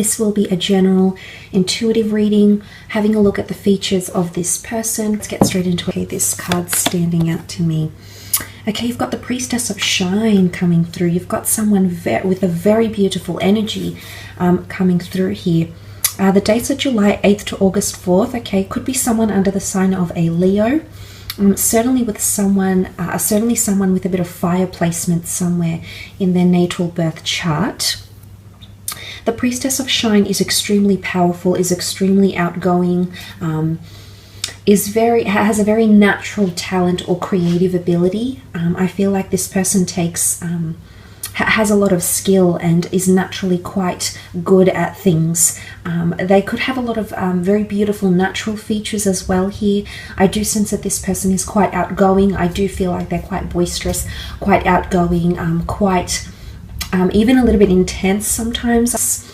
This will be a general intuitive reading, having a look at the features of this person. Let's get straight into it. Okay, this card's standing out to me. Okay, you've got the Priestess of Shine coming through. You've got someone with a very beautiful energy coming through here. The dates are July 8th to August 4th. Okay, could be someone under the sign of a Leo. Certainly with someone with a bit of fire placement somewhere in their natal birth chart. The Priestess of Shine is extremely powerful, is extremely outgoing, has a very natural talent or creative ability. I feel like this person has a lot of skill and is naturally quite good at things. They could have a lot of very beautiful natural features as well here. I do sense that this person is quite outgoing. I do feel like they're quite boisterous, quite outgoing, quite even a little bit intense sometimes.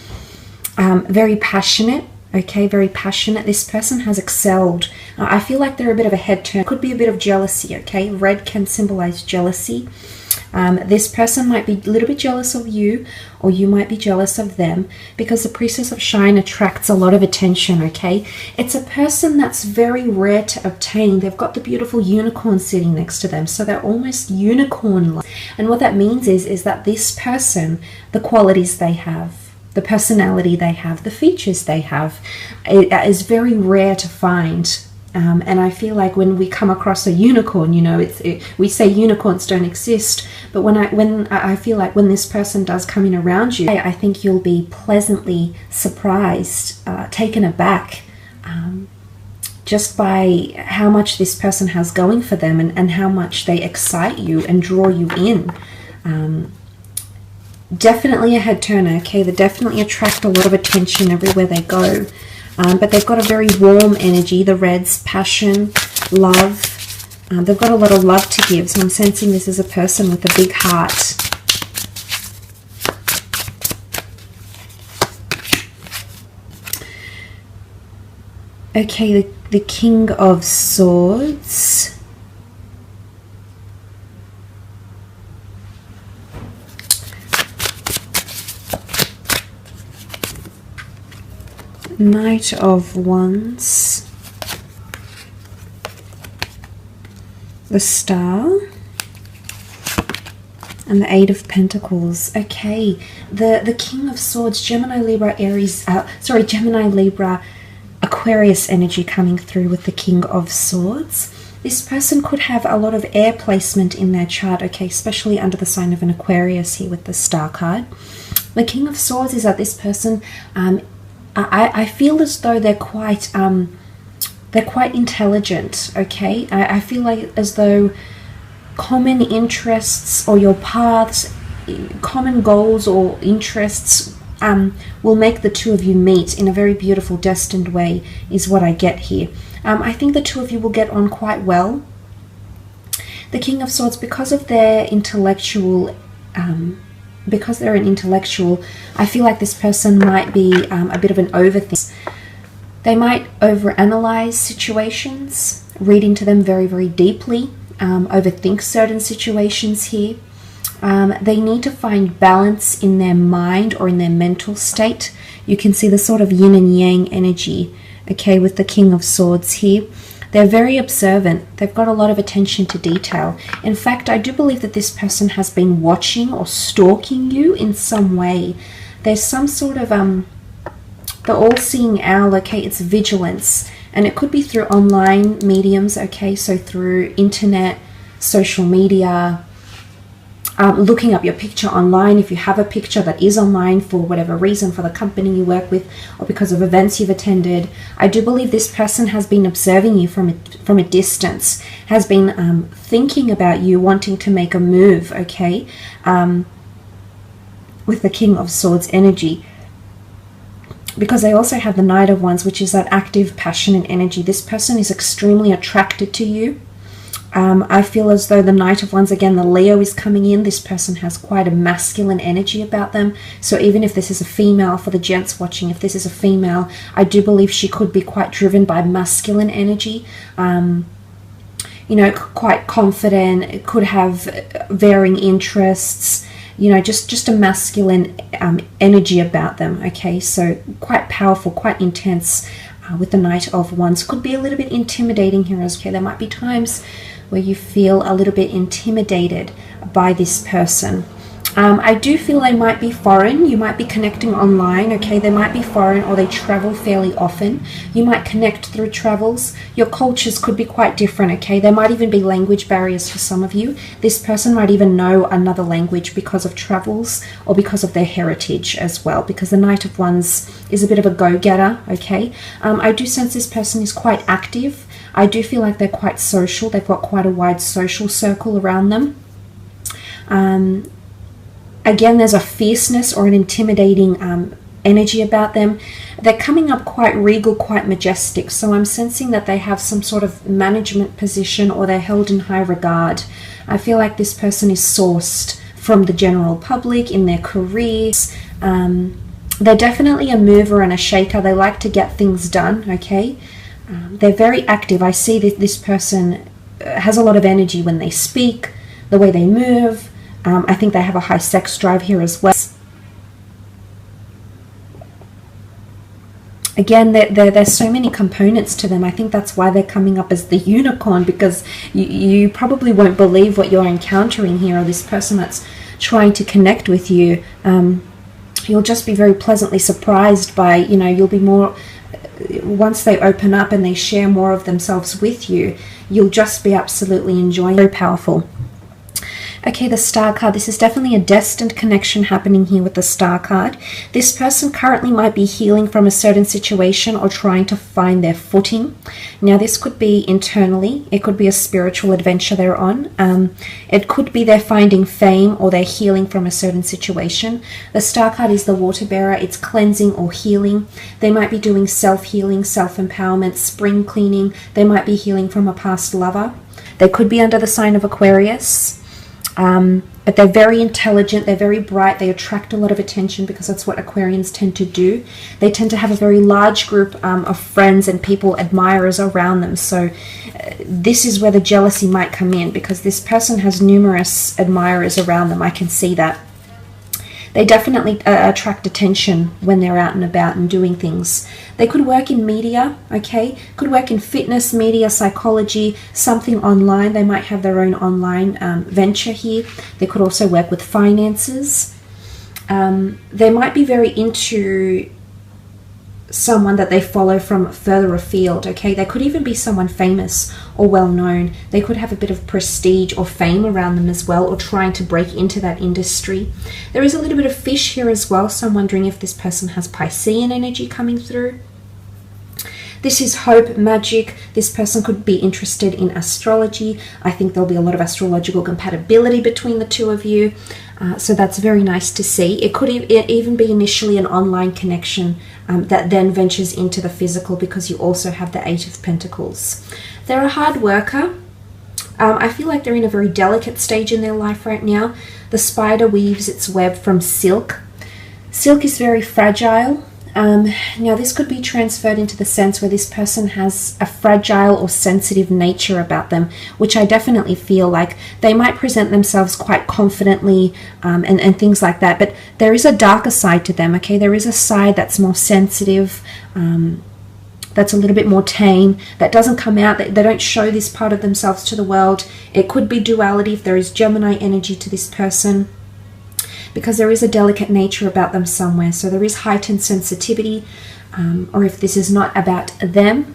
Very passionate. Okay, very passionate. This person has excelled. I feel like they're a bit of a head turn. Could be a bit of jealousy, okay? Red can symbolize jealousy. This person might be a little bit jealous of you, or you might be jealous of them, because the Priestess of Shine attracts a lot of attention, okay? It's a person that's very rare to obtain. They've got the beautiful unicorn sitting next to them, so they're almost unicorn-like. And what that means is that this person, the qualities they have, the personality they have, the features they have, it is very rare to find. And I feel like when we come across a unicorn, you know, we say unicorns don't exist, but when I feel like when this person does come in around you, I think you'll be pleasantly surprised, taken aback, just by how much this person has going for them and how much they excite you and draw you in. Definitely a head turner, okay? They definitely attract a lot of attention everywhere they go. But they've got a very warm energy, the Reds, passion, love. They've got a lot of love to give, so I'm sensing this is a person with a big heart. Okay, the King of Swords. Knight of Wands, the Star, and the Eight of Pentacles. Okay, the King of Swords, Gemini, Libra, Aries, Gemini, Libra, Aquarius energy coming through with the King of Swords. This person could have a lot of air placement in their chart, okay, especially under the sign of an Aquarius here with the Star card. The King of Swords is that this person, I feel as though they're quite intelligent, okay? I feel like as though common interests or your paths, common goals or interests will make the two of you meet in a very beautiful, destined way, is what I get here. I think the two of you will get on quite well. The King of Swords, because of their intellectual because they're an intellectual, I feel like this person might be a bit of an overthinker. They might overanalyze situations, read into them very, very deeply, overthink certain situations here. They need to find balance in their mind or in their mental state. You can see the sort of yin and yang energy, okay, with the King of Swords here. They're very observant. They've got a lot of attention to detail. In fact, I do believe that this person has been watching or stalking you in some way. There's some sort of, the all-seeing owl, okay, it's vigilance. And it could be through online mediums, okay, so through internet, social media, looking up your picture online if you have a picture that is online for whatever reason, for the company you work with or because of events you've attended. I do believe this person has been observing you from a distance, has been thinking about you, wanting to make a move, okay, with the King of Swords energy. Because they also have the Knight of Wands, which is that active, passionate energy. This person is extremely attracted to you. I feel as though the Knight of Wands, again, the Leo is coming in. This person has quite a masculine energy about them. So even if this is a female, for the gents watching, if this is a female, I do believe she could be quite driven by masculine energy. You know, quite confident, could have varying interests, you know, just a masculine energy about them. Okay, so quite powerful, quite intense. With the Knight of Wands, could be a little bit intimidating here as okay. There might be times where you feel a little bit intimidated by this person. I do feel they might be foreign. You might be connecting online, okay? They might be foreign, or they travel fairly often. You might connect through travels. Your cultures could be quite different, okay? There might even be language barriers for some of you. This person might even know another language because of travels or because of their heritage as well, because the Knight of Wands is a bit of a go-getter, okay? I do sense this person is quite active. I do feel like they're quite social. They've got quite a wide social circle around them. Again, there's a fierceness or an intimidating energy about them. They're coming up quite regal, quite majestic. So I'm sensing that they have some sort of management position, or they're held in high regard. I feel like this person is sourced from the general public in their careers. They're definitely a mover and a shaker. They like to get things done, okay? They're very active. I see that this person has a lot of energy when they speak, the way they move. I think they have a high sex drive here as well. Again, there's so many components to them. I think that's why they're coming up as the unicorn, because you probably won't believe what you're encountering here, or this person that's trying to connect with you. You'll just be very pleasantly surprised by, you know, you'll be more, once they open up and they share more of themselves with you, you'll just be absolutely enjoying. Very powerful. Okay, the Star card. This is definitely a destined connection happening here with the Star card. This person currently might be healing from a certain situation or trying to find their footing. Now, this could be internally. It could be a spiritual adventure they're on. It could be they're finding fame, or they're healing from a certain situation. The Star card is the water bearer. It's cleansing or healing. They might be doing self-healing, self-empowerment, spring cleaning. They might be healing from a past lover. They could be under the sign of Aquarius. But they're very intelligent, they're very bright, they attract a lot of attention because that's what Aquarians tend to do. They tend to have a very large group of friends and people, admirers around them. So this is where the jealousy might come in, because this person has numerous admirers around them. I can see that. They definitely attract attention when they're out and about and doing things. They could work in media, okay? Could work in fitness, media, psychology, something online. They might have their own online venture here. They could also work with finances. They might be very into someone that they follow from further afield, okay? They could even be someone famous or well known. They could have a bit of prestige or fame around them as well, or trying to break into that industry. There is a little bit of fish here as well, so I'm wondering if this person has Piscean energy coming through. This is hope, magic. This person could be interested in astrology. I think there'll be a lot of astrological compatibility between the two of you. So that's very nice to see. It could even be initially an online connection that then ventures into the physical, because you also have the Eight of Pentacles. They're a hard worker. I feel like they're in a very delicate stage in their life right now. The spider weaves its web from silk. Silk is very fragile. Now this could be transferred into the sense where this person has a fragile or sensitive nature about them, which I definitely feel like they might present themselves quite confidently and things like that. But there is a darker side to them, okay? There is a side that's more sensitive, that's a little bit more tame, that doesn't come out, they don't show this part of themselves to the world. It could be duality if there is Gemini energy to this person, because there is a delicate nature about them somewhere. So there is heightened sensitivity, or if this is not about them,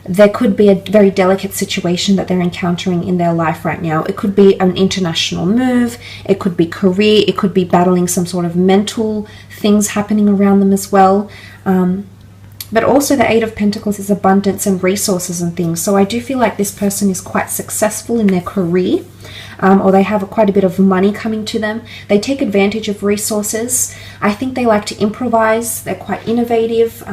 there could be a very delicate situation that they're encountering in their life right now. It could be an international move, it could be career, it could be battling some sort of mental things happening around them as well. But also the Eight of Pentacles is abundance and resources and things. So I do feel like this person is quite successful in their career, or they have quite a bit of money coming to them. They take advantage of resources. I think they like to improvise. They're quite innovative,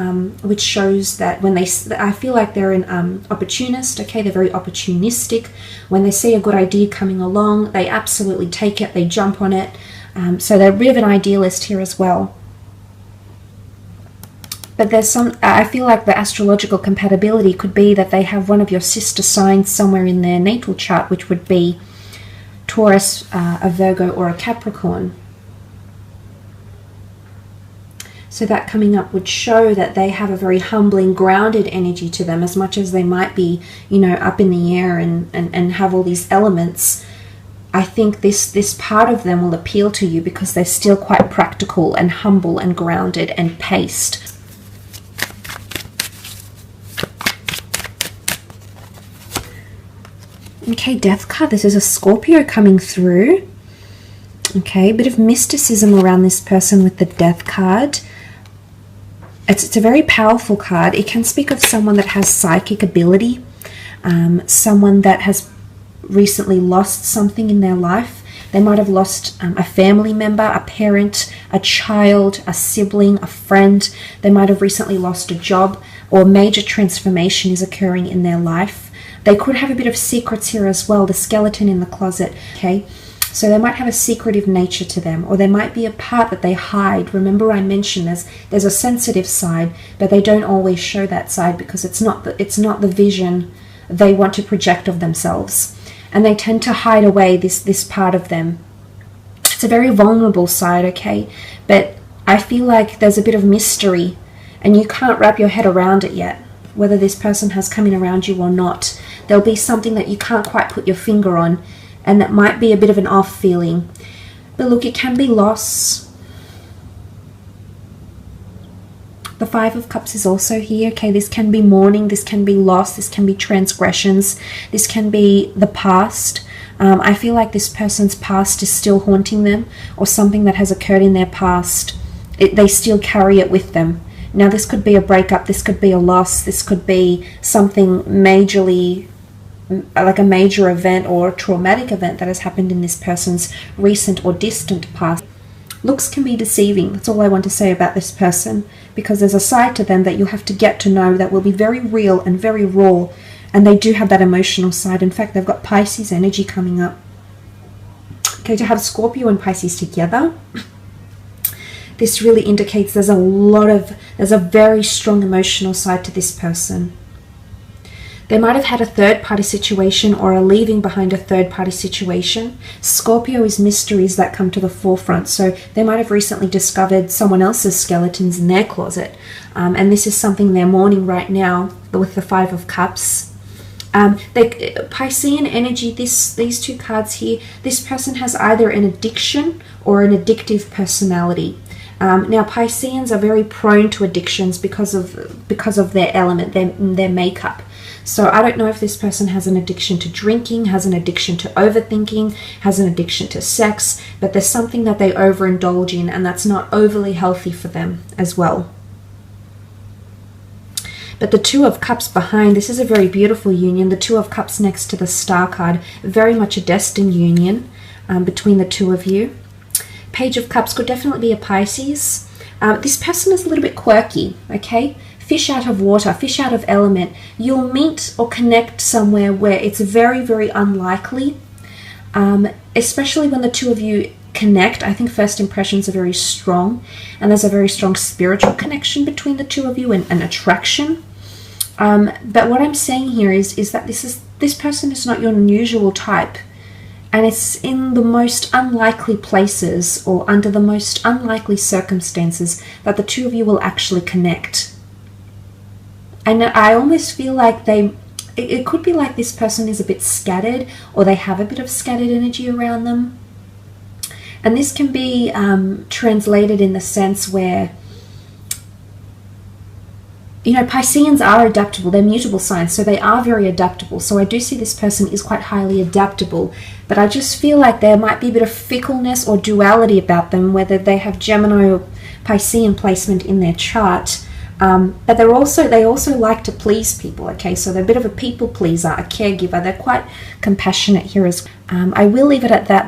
which shows that when I feel like they're an opportunist, okay? They're very opportunistic. When they see a good idea coming along, they absolutely take it, they jump on it. So they're a bit of an idealist here as well. But there's I feel like the astrological compatibility could be that they have one of your sister signs somewhere in their natal chart, which would be Taurus, a Virgo, or a Capricorn. So that coming up would show that they have a very humbling, grounded energy to them, as much as they might be, you know, up in the air and have all these elements. I think this part of them will appeal to you because they're still quite practical and humble and grounded and paced. Okay, Death card. This is a Scorpio coming through. Okay, a bit of mysticism around this person with the Death card. It's a very powerful card. It can speak of someone that has psychic ability, someone that has recently lost something in their life. They might have lost a family member, a parent, a child, a sibling, a friend. They might have recently lost a job, or a major transformation is occurring in their life. They could have a bit of secrets here as well, the skeleton in the closet, okay? So they might have a secretive nature to them, or there might be a part that they hide. Remember I mentioned there's a sensitive side, but they don't always show that side because it's not the vision they want to project of themselves. And they tend to hide away this part of them. It's a very vulnerable side, okay? But I feel like there's a bit of mystery and you can't wrap your head around it yet, whether this person has come in around you or not. There'll be something that you can't quite put your finger on, and that might be a bit of an off feeling. But look, it can be loss. The Five of Cups is also here. Okay, this can be mourning, this can be loss, this can be transgressions, this can be the past. I feel like this person's past is still haunting them, or something that has occurred in their past. They still carry it with them. Now, this could be a breakup, this could be a loss, this could be something majorly, like a major event or a traumatic event that has happened in this person's recent or distant past. Looks can be deceiving. That's all I want to say about this person, because there's a side to them that you'll have to get to know that will be very real and very raw, and they do have that emotional side. In fact, they've got Pisces energy coming up. Okay, to have Scorpio and Pisces together, this really indicates there's a very strong emotional side to this person. They might have had a third-party situation or are leaving behind a third-party situation. Scorpio is mysteries that come to the forefront. So they might have recently discovered someone else's skeletons in their closet. And this is something they're mourning right now with the Five of Cups. Piscean energy, these two cards here, this person has either an addiction or an addictive personality. Now, Pisceans are very prone to addictions because of their element, their makeup. So I don't know if this person has an addiction to drinking, has an addiction to overthinking, has an addiction to sex, but there's something that they overindulge in, and that's not overly healthy for them as well. But the Two of Cups behind, this is a very beautiful union. The Two of Cups next to the Star card, very much a destined union between the two of you. Page of Cups could definitely be a Pisces. This person is a little bit quirky, okay? Fish out of water, fish out of element. You'll meet or connect somewhere where it's very, very unlikely, especially when the two of you connect. I think first impressions are very strong, and there's a very strong spiritual connection between the two of you, and an attraction. But what I'm saying here is that this person is not your usual type, and it's in the most unlikely places or under the most unlikely circumstances that the two of you will actually connect. And I almost feel like it could be like this person is a bit scattered, or they have a bit of scattered energy around them. And this can be translated in the sense where, you know, Pisceans are adaptable. They're mutable signs, so they are very adaptable. So I do see this person is quite highly adaptable. But I just feel like there might be a bit of fickleness or duality about them, whether they have Gemini or Piscean placement in their chart. But they also like to please people, okay? So they're a bit of a people pleaser, a caregiver. They're quite compassionate here as well. I will leave it at that, though.